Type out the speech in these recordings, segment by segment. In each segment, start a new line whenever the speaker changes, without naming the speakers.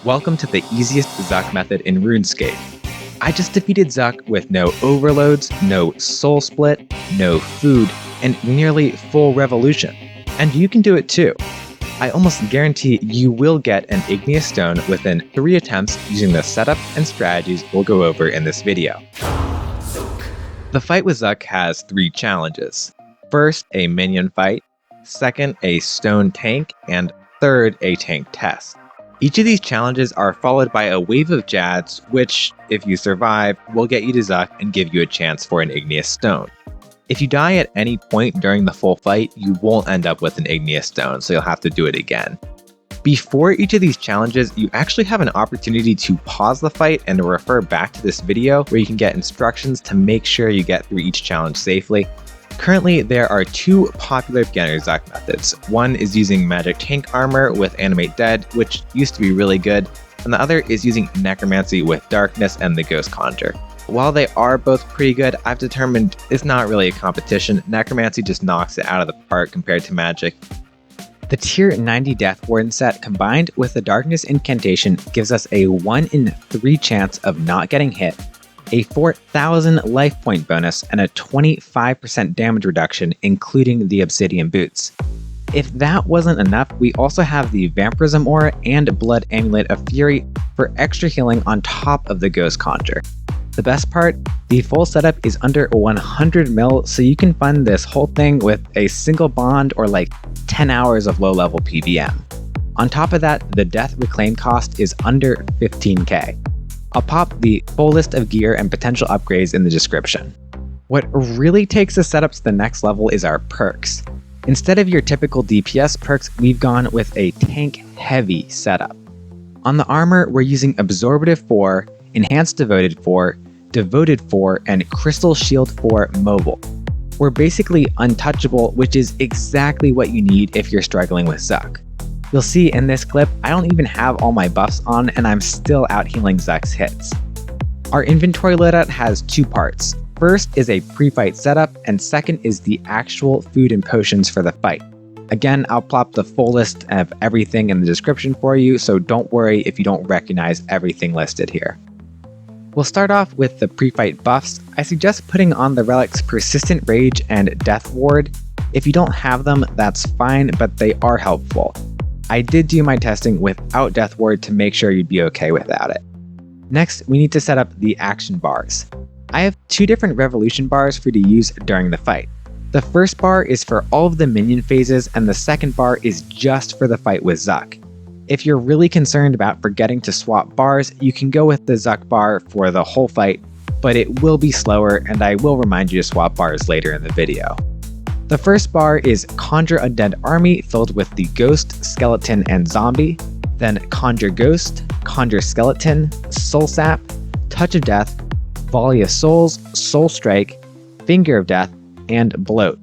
Welcome to the easiest Zuk method in Runescape. I just defeated Zuk with no overloads, no soul split, no food, and nearly full revolution. And you can do it too. I almost guarantee you will get an igneous stone within 3 attempts using the setup and strategies we'll go over in this video. The fight with Zuk has 3 challenges. First, a minion fight. Second, a stone tank. And third, a tank test. Each of these challenges are followed by a wave of jads, which, if you survive, will get you to Zuk and give you a chance for an igneous stone. If you die at any point during the full fight, you won't end up with an igneous stone, so you'll have to do it again. Before each of these challenges, you actually have an opportunity to pause the fight and refer back to this video where you can get instructions to make sure you get through each challenge safely. Currently, there are 2 popular beginner Zuk methods. One is using magic tank armor with animate dead, which used to be really good, and the other is using necromancy with darkness and the ghost conjure. While they are both pretty good, I've determined it's not really a competition. Necromancy just knocks it out of the park compared to magic. The tier 90 Death Warden set combined with the darkness incantation gives us a 1 in 3 chance of not getting hit, a 4,000 life point bonus, and a 25% damage reduction, including the obsidian boots. If that wasn't enough, we also have the vampirism aura and blood amulet of fury for extra healing on top of the ghost conjure. The best part, the full setup is under 100 mil, so you can fund this whole thing with a single bond or like 10 hours of low level PVM. On top of that, the death reclaim cost is under 15k. I'll pop the full list of gear and potential upgrades in the description. What really takes the setup to the next level is our perks. Instead of your typical DPS perks, we've gone with a tank heavy setup. On the armor, we're using Absorbative 4, Enhanced Devoted 4, Devoted 4, and Crystal Shield 4 Mobile. We're basically untouchable, which is exactly what you need if you're struggling with Zuk. You'll see in this clip, I don't even have all my buffs on and I'm still out healing Zuk's hits. Our inventory loadout has 2 parts. First is a pre-fight setup, and second is the actual food and potions for the fight. Again, I'll plop the full list of everything in the description for you, so don't worry if you don't recognize everything listed here. We'll start off with the pre-fight buffs. I suggest putting on the relics Persistent Rage and Death Ward. If you don't have them, that's fine, but they are helpful. I did do my testing without Death Ward to make sure you'd be okay without it. Next, we need to set up the action bars. I have 2 different revolution bars for you to use during the fight. The first bar is for all of the minion phases, and the second bar is just for the fight with Zuk. If you're really concerned about forgetting to swap bars, you can go with the Zuk bar for the whole fight, but it will be slower, and I will remind you to swap bars later in the video. The first bar is Conjure Undead Army filled with the Ghost, Skeleton, and Zombie, then Conjure Ghost, Conjure Skeleton, Soul Sap, Touch of Death, Volley of Souls, Soul Strike, Finger of Death, and Bloat.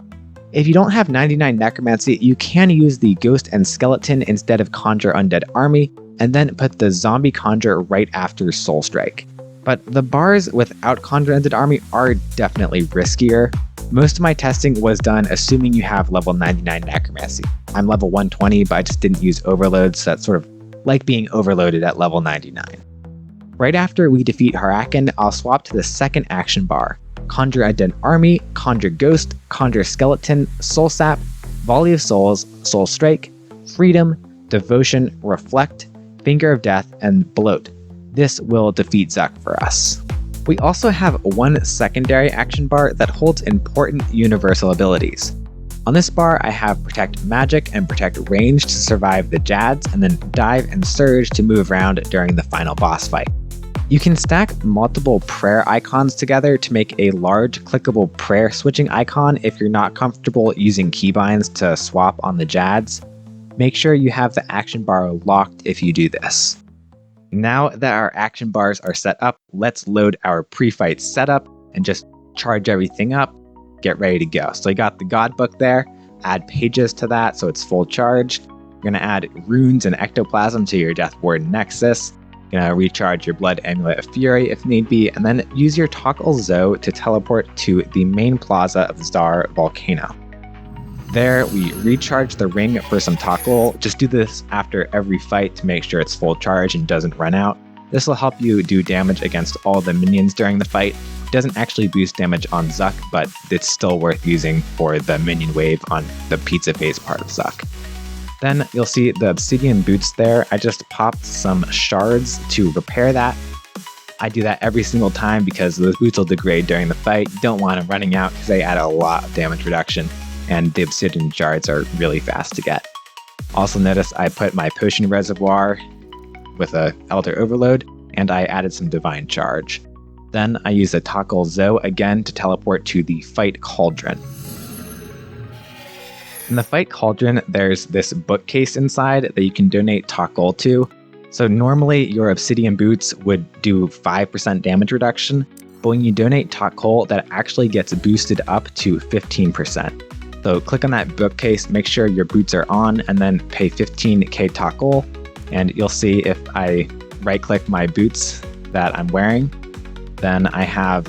If you don't have 99 Necromancy, you can use the Ghost and Skeleton instead of Conjure Undead Army, and then put the Zombie Conjure right after Soul Strike. But the bars without Conjure Undead Army are definitely riskier. Most of my testing was done assuming you have level 99 Necromancy. I'm level 120, but I just didn't use overloads, so that's sort of like being overloaded at level 99. Right after we defeat har-aken, I'll swap to the second action bar. Conjure Undead Army, Conjure Ghost, Conjure Skeleton, Soul Sap, Volley of Souls, Soul Strike, Freedom, Devotion, Reflect, Finger of Death, and Bloat. This will defeat Zuk for us. We also have 1 secondary action bar that holds important universal abilities. On this bar, I have Protect Magic and Protect Range to survive the jads, and then Dive and Surge to move around during the final boss fight. You can stack multiple prayer icons together to make a large clickable prayer switching icon if you're not comfortable using keybinds to swap on the jads. Make sure you have the action bar locked if you do this. Now that our action bars are set up, let's load our pre-fight setup and just charge everything up, get ready to go. So you got the God Book there, add pages to that so it's full charged. You're going to add runes and ectoplasm to your Death Ward Nexus. You're going to recharge your Blood Amulet of Fury if need be, and then use your Toggle Zo to teleport to the main plaza of Zar Volcano. There, we recharge the ring for some toggle. Just do this after every fight to make sure it's full charge and doesn't run out. This will help you do damage against all the minions during the fight. It doesn't actually boost damage on Zuk, but it's still worth using for the minion wave on the pizza face part of Zuk. Then you'll see the obsidian boots there. I just popped some shards to repair that. I do that every single time because those boots will degrade during the fight. You don't want them running out because they add a lot of damage reduction, and the obsidian shards are really fast to get. Also notice I put my potion reservoir with a Elder Overload, and I added some Divine Charge. Then I use a Toggle Zoe again to teleport to the Fight Cauldron. In the Fight Cauldron, there's this bookcase inside that you can donate Toggle to. So normally your obsidian boots would do 5% damage reduction, but when you donate Toggle, that actually gets boosted up to 15%. So click on that bookcase, make sure your boots are on, and then pay 15k Toggle, and you'll see if I right-click my boots that I'm wearing, then I have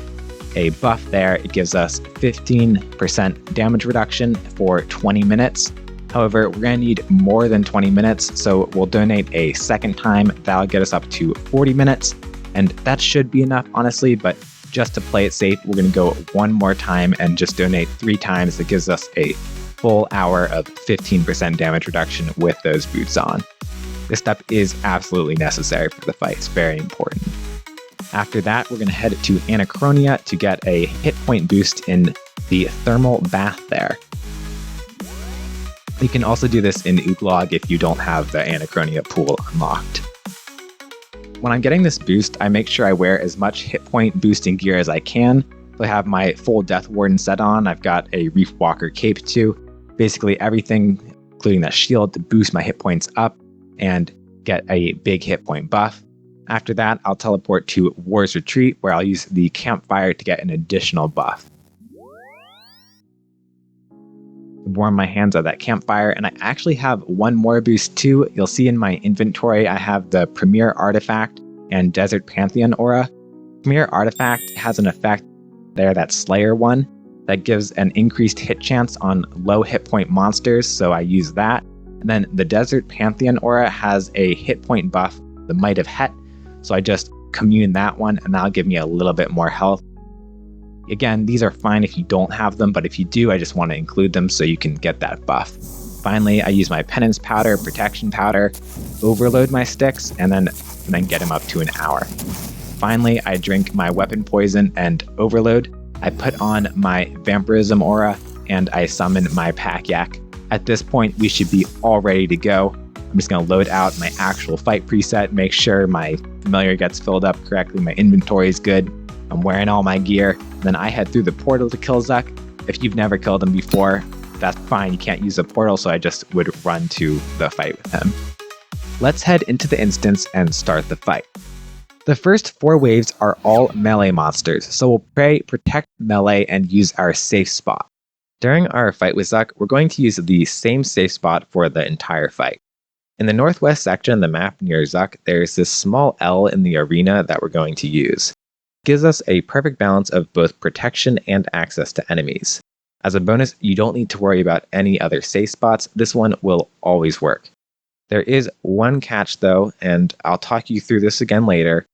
a buff there. It gives us 15% damage reduction for 20 minutes. However, we're going to need more than 20 minutes, so we'll donate a second time. That'll get us up to 40 minutes, and that should be enough, honestly, but just to play it safe, we're going to go one more time and just donate 3 times. That gives us a full hour of 15% damage reduction with those boots on. This step is absolutely necessary for the fight. It's very important. After that, we're going to head to Anachronia to get a hit point boost in the thermal bath there. You can also do this in Uglog if you don't have the Anachronia pool unlocked. When I'm getting this boost, I make sure I wear as much hit point boosting gear as I can. So I have my full Death Warden set on. I've got a Reef Walker cape too. Basically everything, including that shield, to boost my hit points up and get a big hit point buff. After that, I'll teleport to War's Retreat, where I'll use the campfire to get an additional buff. Warm my hands at that campfire, and I actually have one more boost too. You'll see in my inventory I have the Premier Artifact and Desert Pantheon Aura. Premier Artifact has an effect there, that Slayer one, that gives an increased hit chance on low hit point monsters, so I use that. And then the Desert Pantheon Aura has a hit point buff, the Might of Het, so I just commune that one, and that'll give me a little bit more health. Again, these are fine if you don't have them, but if you do, I just want to include them so you can get that buff. Finally, I use my Penance Powder, Protection Powder, overload my sticks, and then get them up to an hour. Finally, I drink my Weapon Poison and overload. I put on my Vampirism Aura, and I summon my Pack Yak. At this point, we should be all ready to go. I'm just going to load out my actual fight preset, make sure my familiar gets filled up correctly, my inventory is good, I'm wearing all my gear, then I head through the portal to kill Zuk. If you've never killed him before, that's fine, you can't use the portal, so I just would run to the fight with him. Let's head into the instance and start the fight. The first 4 waves are all melee monsters, so we'll protect melee and use our safe spot. During our fight with Zuk, we're going to use the same safe spot for the entire fight. In the northwest section of the map near Zuk, there's this small L in the arena that we're going to use. It gives us a perfect balance of both protection and access to enemies. As a bonus, you don't need to worry about any other safe spots. This one will always work. There is one catch though, and I'll talk you through this again later.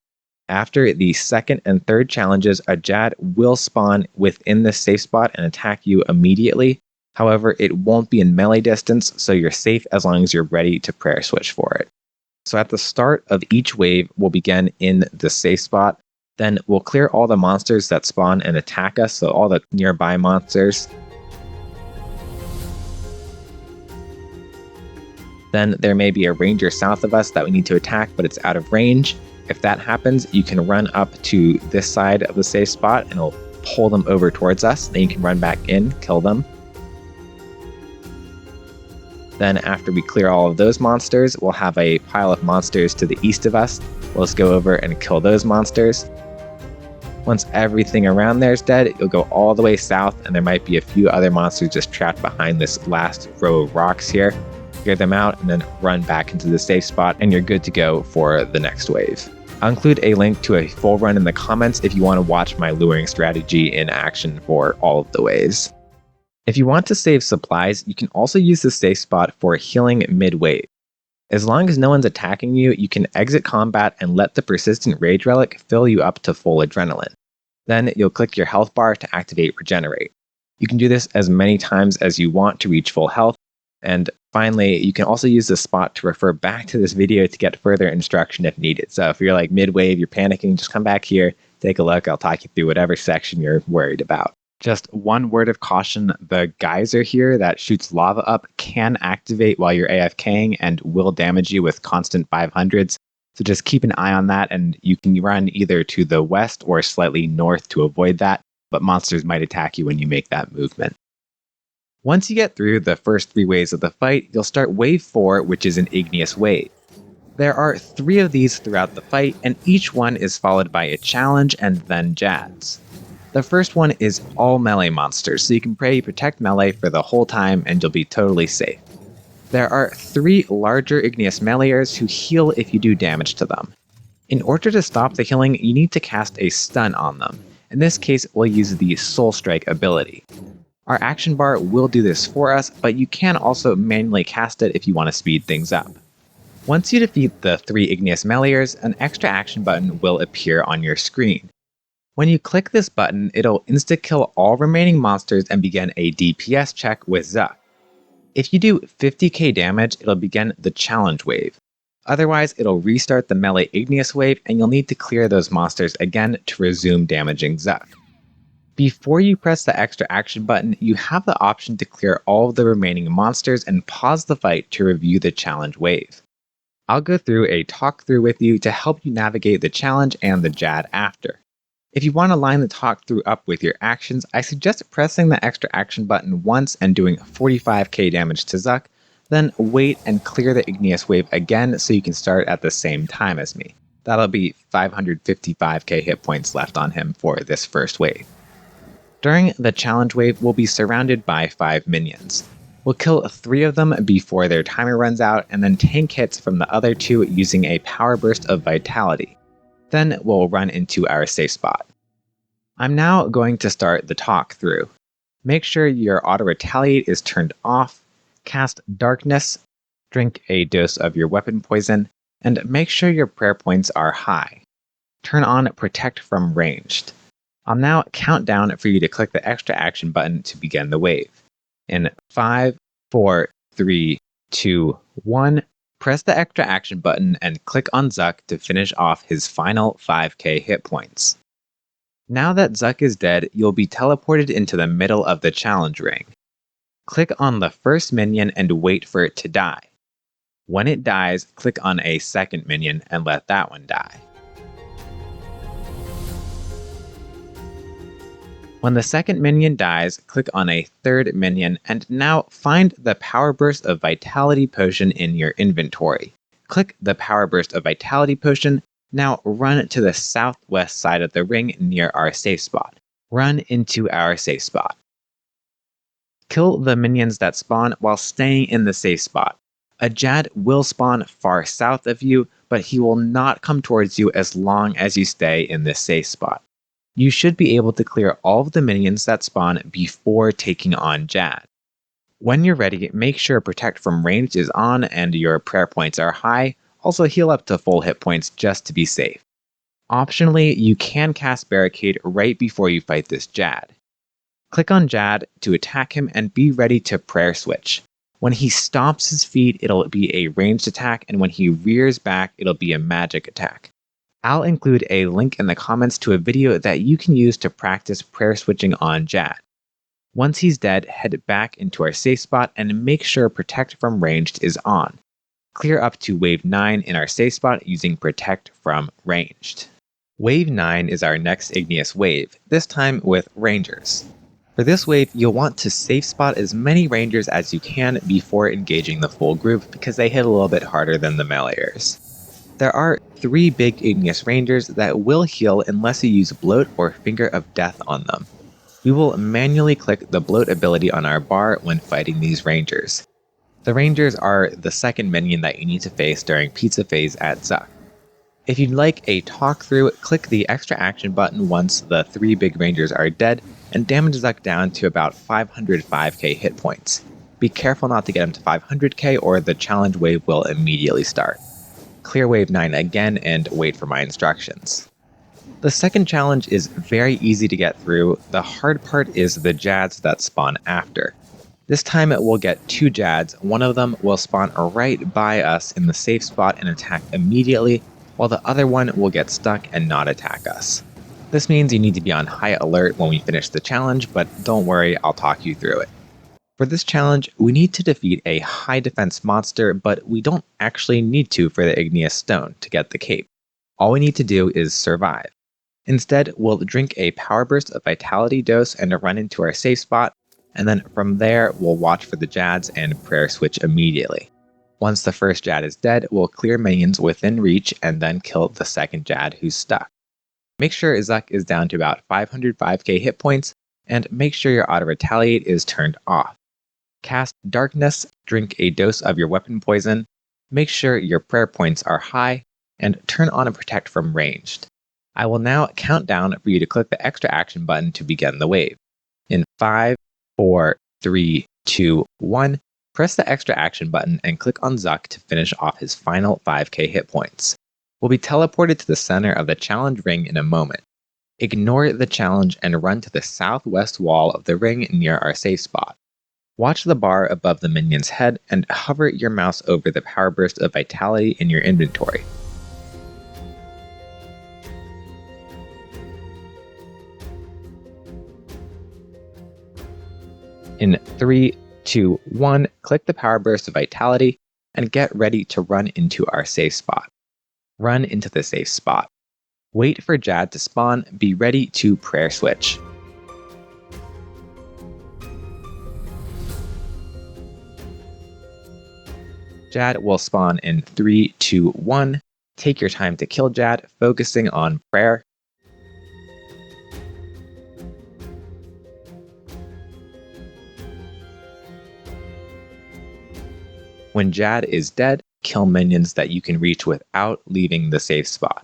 After the second and third challenges, a Jad will spawn within the safe spot and attack you immediately. However, it won't be in melee distance, so you're safe as long as you're ready to prayer switch for it. So at the start of each wave, we'll begin in the safe spot. Then we'll clear all the monsters that spawn and attack us, so all the nearby monsters. Then there may be a ranger south of us that we need to attack, but it's out of range. If that happens, you can run up to this side of the safe spot and it'll pull them over towards us. Then you can run back in, kill them. Then after we clear all of those monsters, we'll have a pile of monsters to the east of us. We'll just go over and kill those monsters. Once everything around there is dead, you'll go all the way south, and there might be a few other monsters just trapped behind this last row of rocks here. Clear them out, and then run back into the safe spot, and you're good to go for the next wave. I'll include a link to a full run in the comments if you want to watch my luring strategy in action for all of the waves. If you want to save supplies, you can also use the safe spot for healing mid-wave. As long as no one's attacking you, you can exit combat and let the persistent rage relic fill you up to full adrenaline. Then you'll click your health bar to activate regenerate. You can do this as many times as you want to reach full health. And finally, you can also use this spot to refer back to this video to get further instruction if needed. So if you're like mid-wave, you're panicking, just come back here, take a look, I'll talk you through whatever section you're worried about. Just one word of caution, the geyser here that shoots lava up can activate while you're AFKing and will damage you with constant 500s. So just keep an eye on that, and you can run either to the west or slightly north to avoid that, but monsters might attack you when you make that movement. Once you get through the first 3 waves of the fight, you'll start wave 4, which is an igneous wave. There are 3 of these throughout the fight, and each one is followed by a challenge and then jads. The first one is all melee monsters, so you can pray you protect melee for the whole time and you'll be totally safe. There are 3 larger igneous meleeers who heal if you do damage to them. In order to stop the healing, you need to cast a stun on them. In this case, we'll use the Soul Strike ability. Our action bar will do this for us, but you can also manually cast it if you want to speed things up. Once you defeat the 3 igneous meleeers, an extra action button will appear on your screen. When you click this button, it'll insta-kill all remaining monsters and begin a DPS check with Zuk. If you do 50k damage, it'll begin the challenge wave. Otherwise, it'll restart the melee igneous wave and you'll need to clear those monsters again to resume damaging Zuk. Before you press the extra action button, you have the option to clear all of the remaining monsters and pause the fight to review the challenge wave. I'll go through a talkthrough with you to help you navigate the challenge and the jad after. If you want to line the talkthrough up with your actions, I suggest pressing the extra action button once and doing 45k damage to Zuk, then wait and clear the igneous wave again so you can start at the same time as me. That'll be 555k hit points left on him for this first wave. During the challenge wave, we'll be surrounded by 5 minions. We'll kill 3 of them before their timer runs out and then tank hits from the other 2 using a power burst of vitality. Then we'll run into our safe spot. I'm now going to start the talkthrough. Make sure your auto-retaliate is turned off, cast darkness, drink a dose of your weapon poison, and make sure your prayer points are high. Turn on protect from ranged. I'll now count down for you to click the extra action button to begin the wave. In 5, 4, 3, 2, 1, press the extra action button and click on Zuk to finish off his final 5k hit points. Now that Zuk is dead, you'll be teleported into the middle of the challenge ring. Click on the first minion and wait for it to die. When it dies, click on a second minion and let that one die. When the second minion dies, click on a third minion and now find the Power Burst of Vitality potion in your inventory. Click the Power Burst of Vitality potion, now run to the southwest side of the ring near our safe spot. Run into our safe spot. Kill the minions that spawn while staying in the safe spot. A Jad will spawn far south of you, but he will not come towards you as long as you stay in this safe spot. You should be able to clear all of the minions that spawn before taking on Jad. When you're ready, make sure Protect from Ranged is on and your prayer points are high. Also heal up to full hit points just to be safe. Optionally, you can cast Barricade right before you fight this Jad. Click on Jad to attack him and be ready to prayer switch. When he stomps his feet, it'll be a ranged attack, and when he rears back, it'll be a magic attack. I'll include a link in the comments to a video that you can use to practice prayer switching on Jad. Once he's dead, head back into our safe spot and make sure Protect from Ranged is on. Clear up to Wave 9 in our safe spot using Protect from Ranged. Wave 9 is our next igneous wave, this time with Rangers. For this wave, you'll want to safe spot as many Rangers as you can before engaging the full group because they hit a little bit harder than the meleeers. There are 3 big igneous Rangers that will heal unless you use Bloat or Finger of Death on them. We will manually click the Bloat ability on our bar when fighting these Rangers. The Rangers are the second minion that you need to face during pizza phase at Zuk. If you'd like a talkthrough, click the extra action button once the 3 big Rangers are dead, and damage Zuk down to about 505k hit points. Be careful not to get him to 500k or the challenge wave will immediately start. Clear wave 9 again and wait for my instructions. The second challenge is very easy to get through. The hard part is the Jads that spawn after. This time we'll get 2 Jads. One of them will spawn right by us in the safe spot and attack immediately, while the other one will get stuck and not attack us. This means you need to be on high alert when we finish the challenge, but don't worry, I'll talk you through it. For this challenge, we need to defeat a high defense monster, but we don't actually need to for the igneous stone to get the cape. All we need to do is survive. Instead, we'll drink a power burst of vitality dose and run into our safe spot, and then from there, we'll watch for the Jads and prayer switch immediately. Once the first Jad is dead, we'll clear minions within reach and then kill the second Jad who's stuck. Make sure Zuk is down to about 505k hit points, and make sure your auto retaliate is turned off. Cast darkness, drink a dose of your weapon poison, make sure your prayer points are high, and turn on a protect from ranged. I will now count down for you to click the extra action button to begin the wave. In 5, 4, 3, 2, 1, press the extra action button and click on Zuk to finish off his final 5k hit points. We'll be teleported to the center of the challenge ring in a moment. Ignore the challenge and run to the southwest wall of the ring near our safe spot. Watch the bar above the minion's head and hover your mouse over the power burst of vitality in your inventory. In 3, 2, 1, click the power burst of vitality and get ready to run into our safe spot. Run into the safe spot. Wait for Jad to spawn, be ready to prayer switch. Jad will spawn in 3, 2, 1. Take your time to kill Jad, focusing on prayer. When Jad is dead, kill minions that you can reach without leaving the safe spot.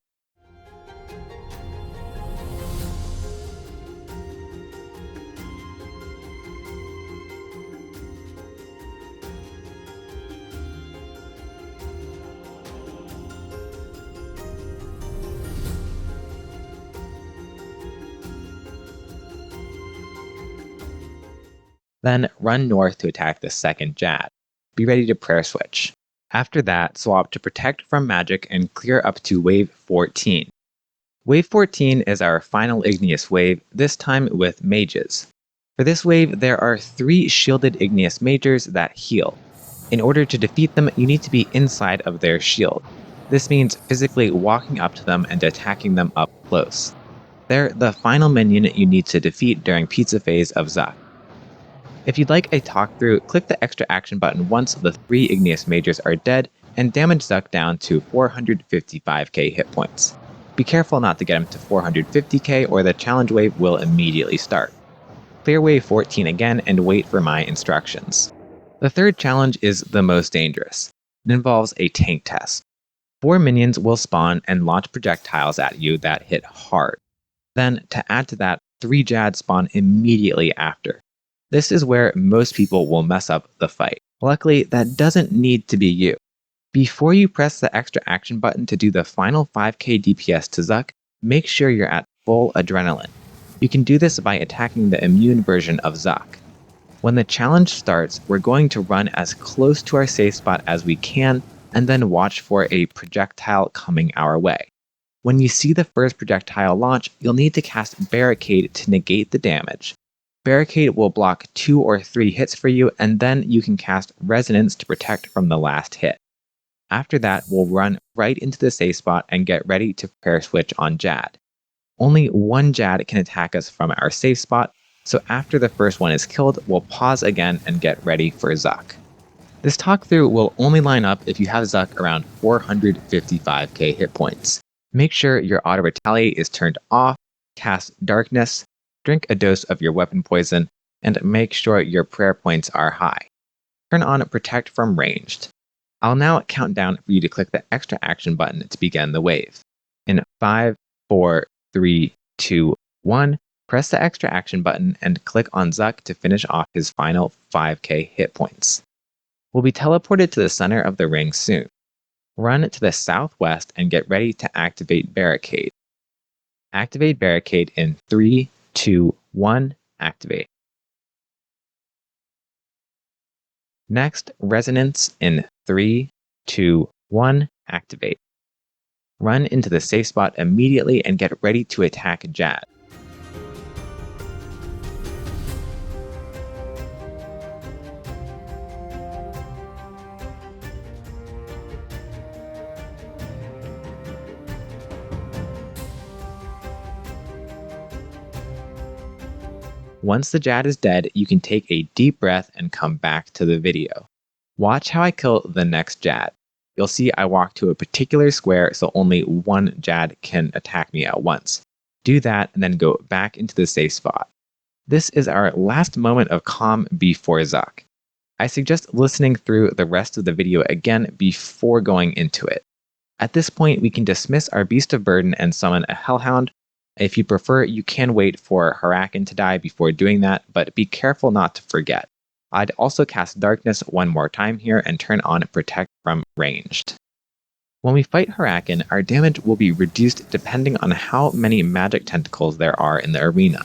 Then run north to attack the second Jad. Be ready to prayer switch. After that, swap to protect from magic and clear up to wave 14. Wave 14 is our final igneous wave, this time with mages. For this wave, there are 3 shielded igneous mages that heal. In order to defeat them, you need to be inside of their shield. This means physically walking up to them and attacking them up close. They're the final minion you need to defeat during pizza phase of Zuk. If you'd like a talkthrough, click the extra action button once the 3 igneous mages are dead and damage Zuk down to 455k hit points. Be careful not to get him to 450k or the challenge wave will immediately start. Clear wave 14 again and wait for my instructions. The third challenge is the most dangerous. It involves a tank test. 4 minions will spawn and launch projectiles at you that hit hard. Then, to add to that, 3 Jads spawn immediately after. This is where most people will mess up the fight. Luckily, that doesn't need to be you. Before you press the extra action button to do the final 5k DPS to Zuk, make sure you're at full adrenaline. You can do this by attacking the immune version of Zuk. When the challenge starts, we're going to run as close to our safe spot as we can, and then watch for a projectile coming our way. When you see the first projectile launch, you'll need to cast Barricade to negate the damage. Barricade will block 2 or 3 hits for you, and then you can cast Resonance to protect from the last hit. After that, we'll run right into the safe spot and get ready to prayer switch on Jad. Only 1 Jad can attack us from our safe spot, so after the first one is killed, we'll pause again and get ready for Zuk. This talkthrough will only line up if you have Zuk around 455k hit points. Make sure your auto retaliate is turned off, cast darkness, drink a dose of your weapon poison, and make sure your prayer points are high. Turn on protect from ranged. I'll now count down for you to click the extra action button to begin the wave. In 5, 4, 3, 2, 1, Press the extra action button and click on Zuk to finish off his final 5k hit points. We'll be teleported to the center of the ring soon. Run to the southwest and get ready to activate Barricade. Activate Barricade in 3, 2, 1, activate. Next, Resonance in 3, 2, 1, activate. Run into the safe spot immediately and get ready to attack Jad. Once the Jad is dead, you can take a deep breath and come back to the video. Watch how I kill the next Jad. You'll see I walk to a particular square so only one Jad can attack me at once. Do that and then go back into the safe spot. This is our last moment of calm before Zuk. I suggest listening through the rest of the video again before going into it. At this point, we can dismiss our Beast of Burden and summon a Hellhound. If you prefer, you can wait for har-aken to die before doing that, but be careful not to forget. I'd also cast Darkness one more time here and turn on Protect from Ranged. When we fight har-aken, our damage will be reduced depending on how many magic tentacles there are in the arena.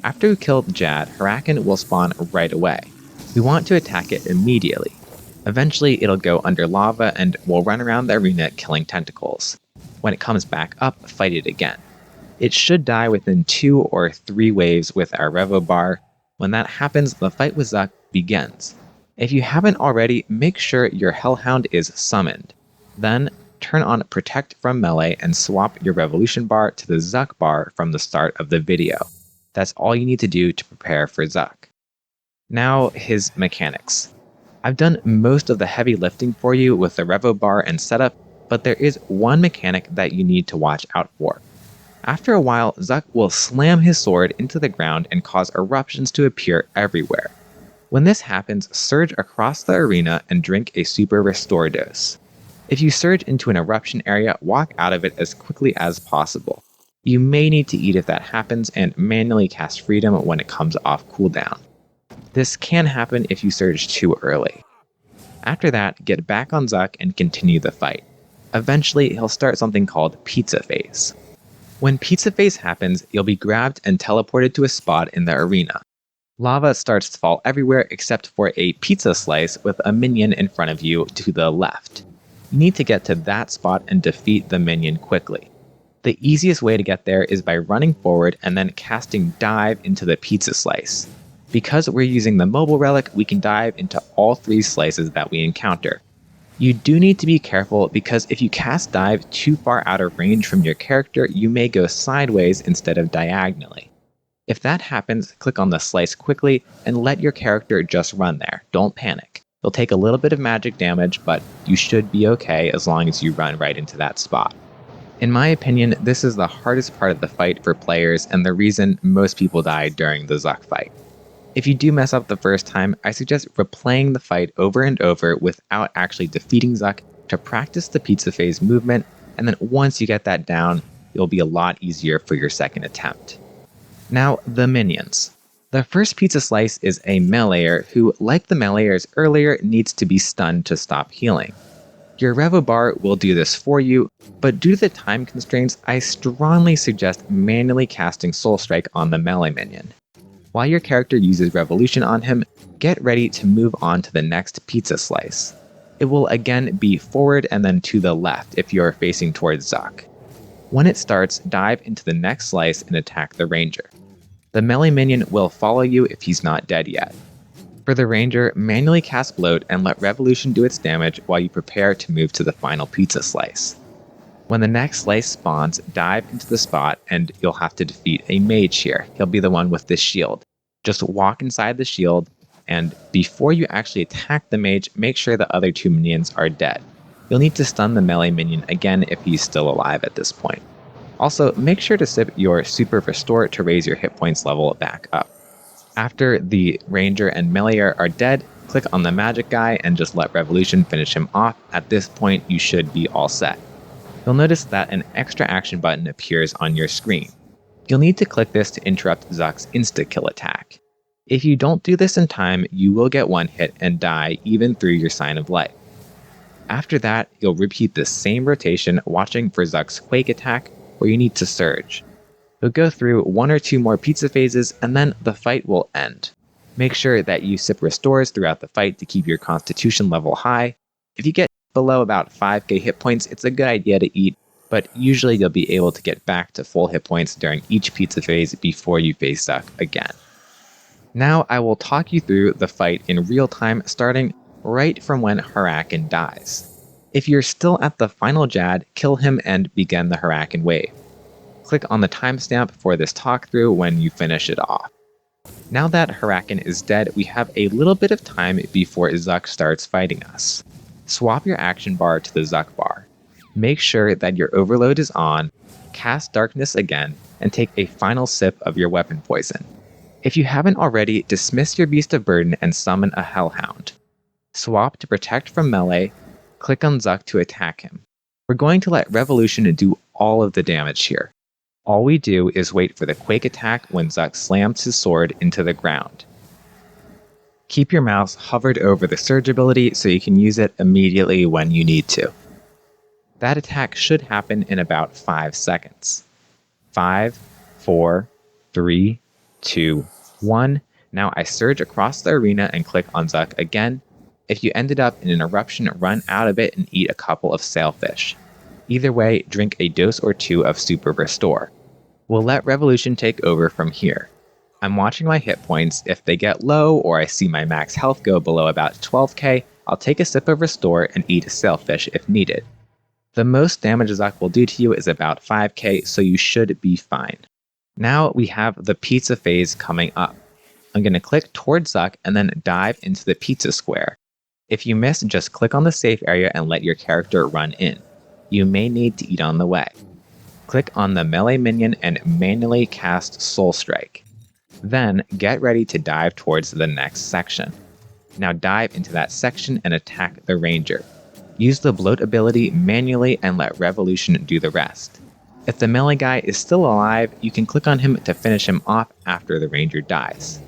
After we kill Jad, har-aken will spawn right away. We want to attack it immediately. Eventually, it'll go under lava and we'll run around the arena killing tentacles. When it comes back up, fight it again. It should die within 2 or 3 waves with our Revo bar. When that happens, the fight with Zuk begins. If you haven't already, make sure your Hellhound is summoned. Then, turn on Protect from Melee and swap your Revolution bar to the Zuk bar from the start of the video. That's all you need to do to prepare for Zuk. Now, his mechanics. I've done most of the heavy lifting for you with the Revo bar and setup, but there is one mechanic that you need to watch out for. After a while, Zuk will slam his sword into the ground and cause eruptions to appear everywhere. When this happens, surge across the arena and drink a super restore dose. If you surge into an eruption area, walk out of it as quickly as possible. You may need to eat if that happens and manually cast Freedom when it comes off cooldown. This can happen if you surge too early. After that, get back on Zuk and continue the fight. Eventually, he'll start something called Pizza Phase. When Pizza Phase happens, you'll be grabbed and teleported to a spot in the arena. Lava starts to fall everywhere except for a pizza slice with a minion in front of you to the left. You need to get to that spot and defeat the minion quickly. The easiest way to get there is by running forward and then casting Dive into the pizza slice. Because we're using the mobile relic, we can dive into all 3 slices that we encounter. You do need to be careful because if you cast Dive too far out of range from your character, you may go sideways instead of diagonally. If that happens, click on the slice quickly and let your character just run there. Don't panic. You'll take a little bit of magic damage, but you should be okay as long as you run right into that spot. In my opinion, this is the hardest part of the fight for players and the reason most people die during the Zuk fight. If you do mess up the first time, I suggest replaying the fight over and over without actually defeating Zuk to practice the pizza phase movement, and then once you get that down, it'll be a lot easier for your second attempt. Now, the minions. The first pizza slice is a meleeer who, like the meleeers earlier, needs to be stunned to stop healing. Your Revo bar will do this for you, but due to the time constraints, I strongly suggest manually casting Soul Strike on the melee minion. While your character uses Revolution on him, get ready to move on to the next pizza slice. It will again be forward and then to the left if you are facing towards Zuk. When it starts, dive into the next slice and attack the ranger. The melee minion will follow you if he's not dead yet. For the ranger, manually cast Bloat and let Revolution do its damage while you prepare to move to the final pizza slice. When the next slice spawns, dive into the spot and you'll have to defeat a mage here. He'll be the one with this shield. Just walk inside the shield, and before you actually attack the mage, make sure the other 2 minions are dead. You'll need to stun the melee minion again if he's still alive at this point. Also, make sure to sip your Super Restore to raise your hit points level back up. After the ranger and meleeer are dead, click on the magic guy and just let Revolution finish him off. At this point, you should be all set. You'll notice that an extra action button appears on your screen. You'll need to click this to interrupt Zuk's insta-kill attack. If you don't do this in time, you will get one hit and die even through your sign of life. After that, you'll repeat the same rotation watching for Zuk's quake attack where you need to surge. You'll go through one or two more pizza phases and then the fight will end. Make sure that you sip restores throughout the fight to keep your constitution level high. If you get below about 5k hit points, it's a good idea to eat, but usually you'll be able to get back to full hit points during each pizza phase before you face Zuk again. Now I will talk you through the fight in real time, starting right from when har-aken dies. If you're still at the final Jad, kill him and begin the har-aken wave. Click on the timestamp for this talkthrough when you finish it off. Now that har-aken is dead, we have a little bit of time before Zuk starts fighting us. Swap your action bar to the Zuk bar. Make sure that your overload is on, cast darkness again, and take a final sip of your weapon poison. If you haven't already, dismiss your beast of burden and summon a hellhound. Swap to protect from melee, click on Zuk to attack him. We're going to let Revolution do all of the damage here. All we do is wait for the quake attack when Zuk slams his sword into the ground. Keep your mouse hovered over the surge ability so you can use it immediately when you need to. That attack should happen in about 5 seconds. 5, 4, 3, 2, 1. Now I surge across the arena and click on Zuk again. If you ended up in an eruption, run out of it and eat a couple of sailfish. Either way, drink a dose or two of Super Restore. We'll let Revolution take over from here. I'm watching my hit points. If they get low or I see my max health go below about 12k, I'll take a sip of Restore and eat a sailfish if needed. The most damage Zuk will do to you is about 5k, so you should be fine. Now we have the pizza phase coming up. I'm going to click towards Zuk and then dive into the pizza square. If you miss, just click on the safe area and let your character run in. You may need to eat on the way. Click on the melee minion and manually cast Soul Strike. Then get ready to dive towards the next section. Now dive into that section and attack the ranger. Use the bloat ability manually and let Revolution do the rest. If the melee guy is still alive, you can click on him to finish him off after the ranger dies.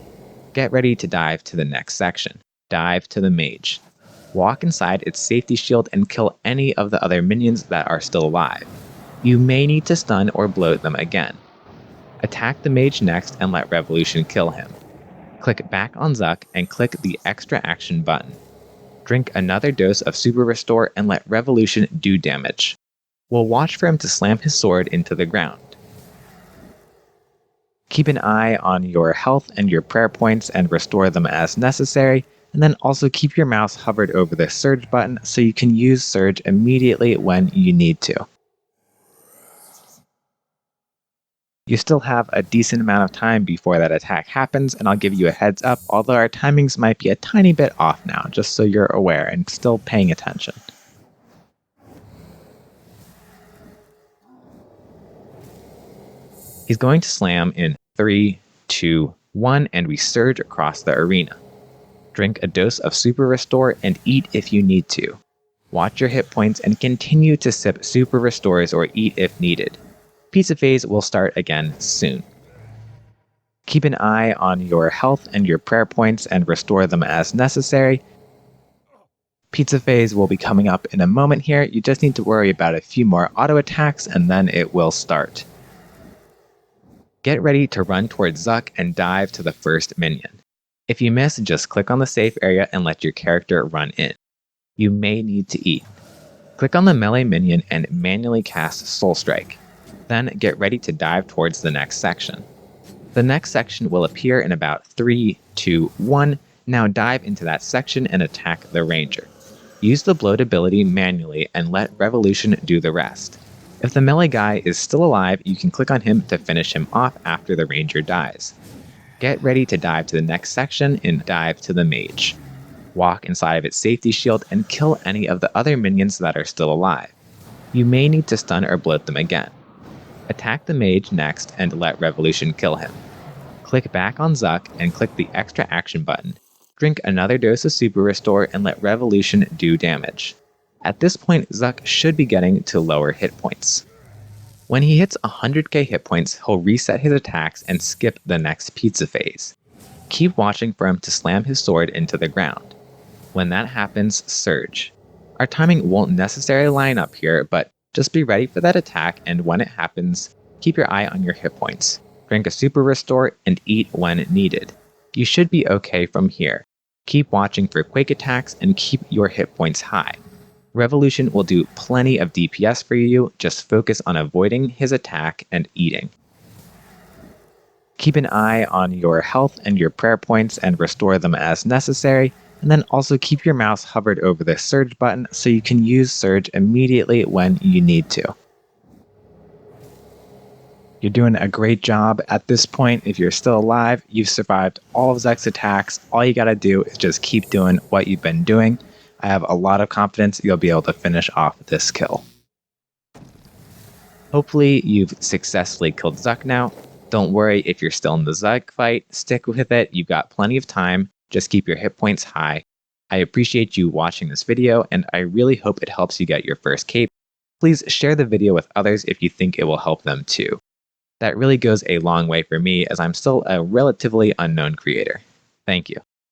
Get ready to dive to the next section. Dive to the mage. Walk inside its safety shield and kill any of the other minions that are still alive. You may need to stun or bloat them again. Attack the mage next and let Revolution kill him. Click back on Zuk and click the extra action button. Drink another dose of Super Restore and let Revolution do damage. We'll watch for him to slam his sword into the ground. Keep an eye on your health and your prayer points and restore them as necessary, and then also keep your mouse hovered over the surge button so you can use surge immediately when you need to. You still have a decent amount of time before that attack happens, and I'll give you a heads up, although our timings might be a tiny bit off now, just so you're aware and still paying attention. He's going to slam in 3, 2, 1, and we surge across the arena. Drink a dose of Super Restore and eat if you need to. Watch your hit points and continue to sip Super Restores or eat if needed. Pizza phase will start again soon. Keep an eye on your health and your prayer points and restore them as necessary. Pizza phase will be coming up in a moment here. You just need to worry about a few more auto attacks and then it will start. Get ready to run towards Zuk and dive to the first minion. If you miss, just click on the safe area and let your character run in. You may need to eat. Click on the melee minion and manually cast Soul Strike. Then get ready to dive towards the next section. The next section will appear in about 3, 2, 1. Now dive into that section and attack the ranger. Use the bloat ability manually and let Revolution do the rest. If the melee guy is still alive, you can click on him to finish him off after the ranger dies. Get ready to dive to the next section and dive to the mage. Walk inside of its safety shield and kill any of the other minions that are still alive. You may need to stun or bloat them again. Attack the mage next and let Revolution kill him. Click back on Zuk and click the extra action button. Drink another dose of Super Restore and let Revolution do damage. At this point, Zuk should be getting to lower hit points. When he hits 100k hit points, he'll reset his attacks and skip the next pizza phase. Keep watching for him to slam his sword into the ground. When that happens, surge. Our timing won't necessarily line up here, but just be ready for that attack, and when it happens, keep your eye on your hit points. Drink a super restore and eat when needed. You should be okay from here. Keep watching for quick attacks and keep your hit points high. Revolution will do plenty of DPS for you, just focus on avoiding his attack and eating. Keep an eye on your health and your prayer points and restore them as necessary, and then also keep your mouse hovered over the surge button so you can use surge immediately when you need to. You're doing a great job at this point. If you're still alive, you've survived all of Zuk's attacks. All you gotta do is just keep doing what you've been doing. I have a lot of confidence you'll be able to finish off this kill. Hopefully you've successfully killed Zuk now. Don't worry if you're still in the Zuk fight, stick with it, you've got plenty of time, just keep your hit points high. I appreciate you watching this video, and I really hope it helps you get your first cape. Please share the video with others if you think it will help them too. That really goes a long way for me, as I'm still a relatively unknown creator. Thank you.